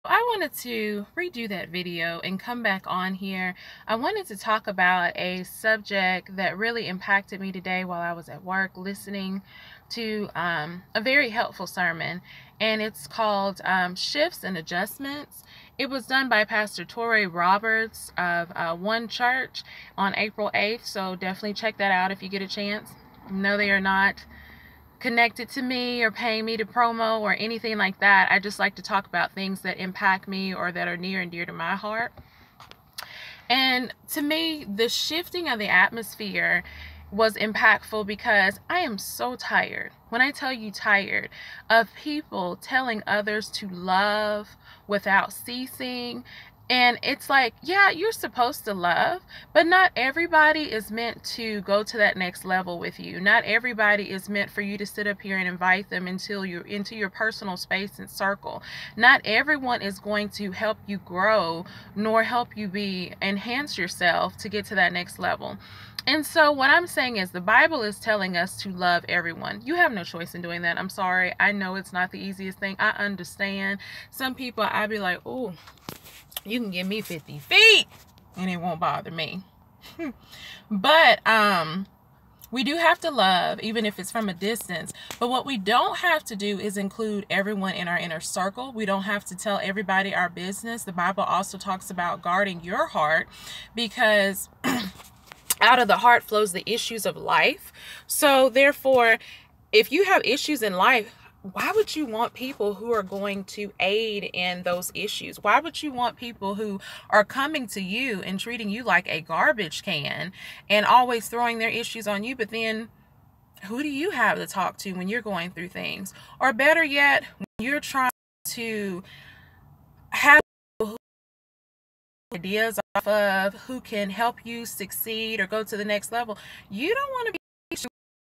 I wanted to redo that video and come back on here. I wanted to talk about a subject that really impacted me today while I was at work listening to a very helpful sermon, and it's called Shifts and Adjustments. It was done by Pastor Toure Roberts of One Church on April 8th, so definitely check that out if you get a chance. No, they are not connected to me or paying me to promo or anything like that. I just like to talk about things that impact me or that are near and dear to my heart. And to me, the shifting of the atmosphere was impactful because I am so tired. When I tell you tired, of people telling others to love without ceasing. And it's like, yeah, you're supposed to love, but not everybody is meant to go to that next level with you. Not everybody is meant for you to sit up here and invite them until you're into your personal space and circle. Not everyone is going to help you grow, nor help you enhance yourself to get to that next level. And so what I'm saying is the Bible is telling us to love everyone. You have no choice in doing that. I'm sorry. I know it's not the easiest thing. I understand. Some people, I'd be like, oh, you can give me 50 feet and it won't bother me. But we do have to love, even if it's from a distance. But what we don't have to do is include everyone in our inner circle. We don't have to tell everybody our business. The Bible also talks about guarding your heart, because out of the heart flows the issues of life. So therefore, if you have issues in life, why would you want people who are going to aid in those issues? Why would you want people who are coming to you and treating you like a garbage can and always throwing their issues on you? But then who do you have to talk to when you're going through things? Or better yet, when you're trying to have ideas off of who can help you succeed or go to the next level, you don't want to be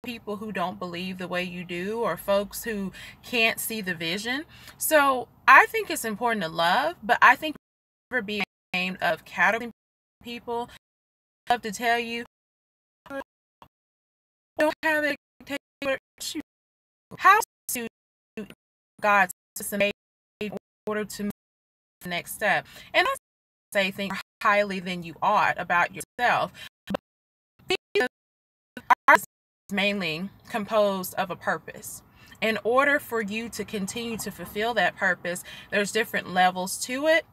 people who don't believe the way you do, or folks who can't see the vision. So I think it's important to love, but I think never be ashamed of categorizing people. I love to tell you, don't have a particular issue. How to God's system in order to move to the next step. And that's say things highly than you ought about yourself. But mainly composed of a purpose. In order for you to continue to fulfill that purpose, there's different levels to it.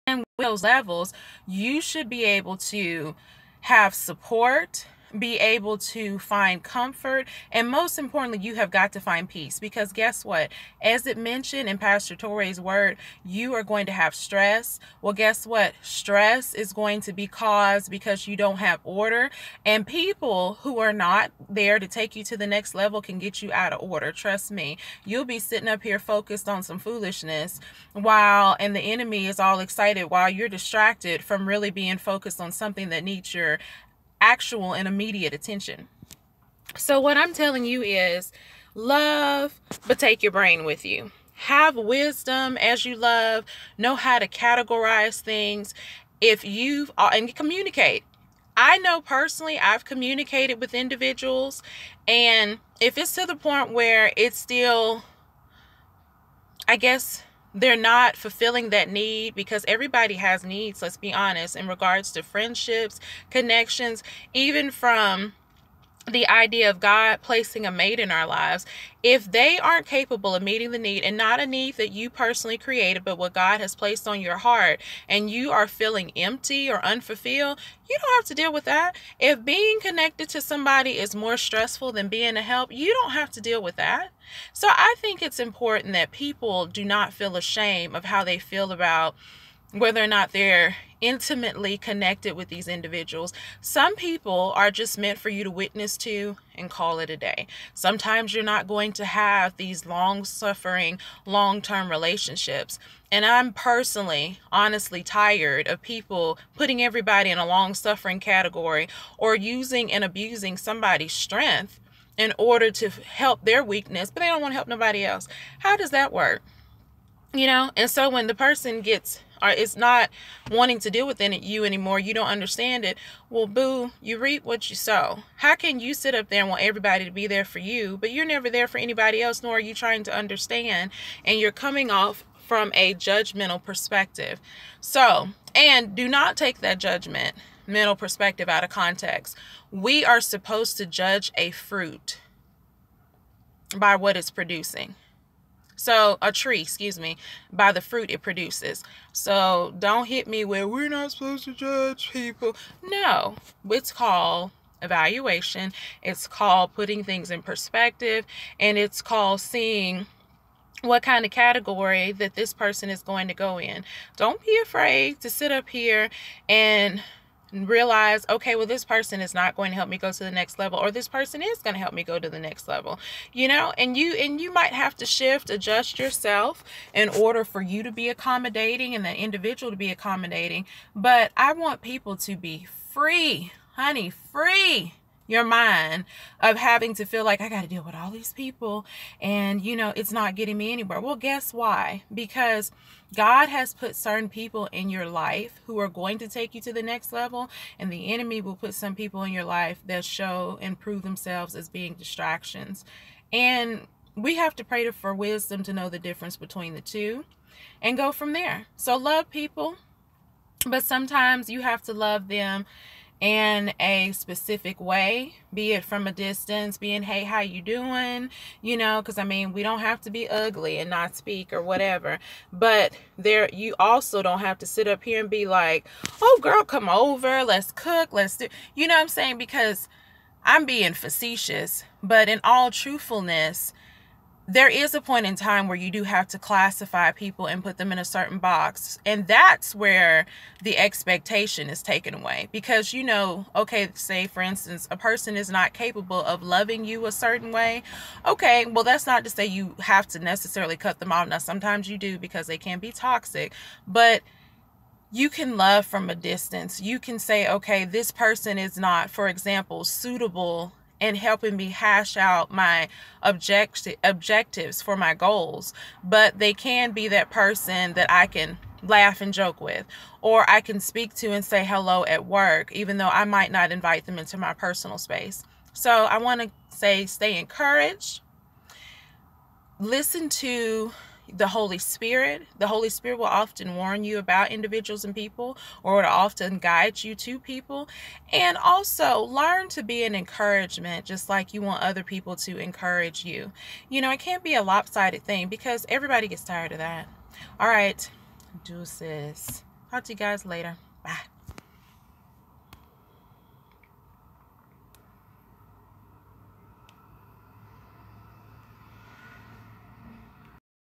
And with those levels, you should be able to have support, be able to find comfort, and most importantly, you have got to find peace. Because guess what? As it mentioned in Pastor Toure's word, you are going to have stress. Well, guess what? Stress is going to be caused because you don't have order, and people who are not there to take you to the next level can get you out of order. Trust me. You'll be sitting up here focused on some foolishness and the enemy is all excited while you're distracted from really being focused on something that needs your actual and immediate attention. So what I'm telling you is love, but take your brain with you. Have wisdom as you love. Know how to categorize things. And communicate. I know personally I've communicated with individuals, and if it's to the point where it's still, I guess, they're not fulfilling that need, because everybody has needs, let's be honest, in regards to friendships, connections, even from the idea of God placing a mate in our lives. If they aren't capable of meeting the need, and not a need that you personally created, but what God has placed on your heart, and you are feeling empty or unfulfilled, you don't have to deal with that. If being connected to somebody is more stressful than being a help, you don't have to deal with that. So I think it's important that people do not feel ashamed of how they feel about whether or not they're intimately connected with these individuals. Some people are just meant for you to witness to and call it a day. Sometimes you're not going to have these long-suffering, long-term relationships. And I'm personally, honestly tired of people putting everybody in a long-suffering category, or using and abusing somebody's strength in order to help their weakness, but they don't want to help nobody else. How does that work? And so when the person is not wanting to deal with you anymore, you don't understand it. Well, boo, you reap what you sow. How can you sit up there and want everybody to be there for you, but you're never there for anybody else, nor are you trying to understand, and you're coming off from a judgmental perspective. So, and do not take that judgmental perspective out of context. We are supposed to judge a fruit by what it's producing. So a tree, by the fruit it produces. So don't hit me with, we're not supposed to judge people. No, it's called evaluation. It's called putting things in perspective. And it's called seeing what kind of category that this person is going to go in. Don't be afraid to sit up here and realize, okay, well, this person is not going to help me go to the next level, or this person is going to help me go to the next level, and you might have to adjust yourself in order for you to be accommodating and the individual to be accommodating. But I want people to be free, honey, free your mind of having to feel like I got to deal with all these people and it's not getting me anywhere. Well, guess why? Because God has put certain people in your life who are going to take you to the next level, and the enemy will put some people in your life that show and prove themselves as being distractions. And we have to pray for wisdom to know the difference between the two and go from there. So love people, but sometimes you have to love them in a specific way, be it from a distance, being, hey, how you doing? Because we don't have to be ugly and not speak or whatever. But you also don't have to sit up here and be like, oh girl, come over, let's cook, let's do, what I'm saying? Because I'm being facetious, but in all truthfulness, there is a point in time where you do have to classify people and put them in a certain box. And that's where the expectation is taken away. Because, okay, say, for instance, a person is not capable of loving you a certain way. Okay, well, that's not to say you have to necessarily cut them off. Now, sometimes you do because they can be toxic. But you can love from a distance. You can say, okay, this person is not, for example, suitable and helping me hash out my objectives for my goals, but they can be that person that I can laugh and joke with, or I can speak to and say hello at work, even though I might not invite them into my personal space. So I want to say, stay encouraged. Listen to the Holy Spirit. The Holy Spirit will often warn you about individuals and people, or will often guide you to people. And also learn to be an encouragement, just like you want other people to encourage you. It can't be a lopsided thing, because everybody gets tired of that. All right, deuces. Talk to you guys later. Bye.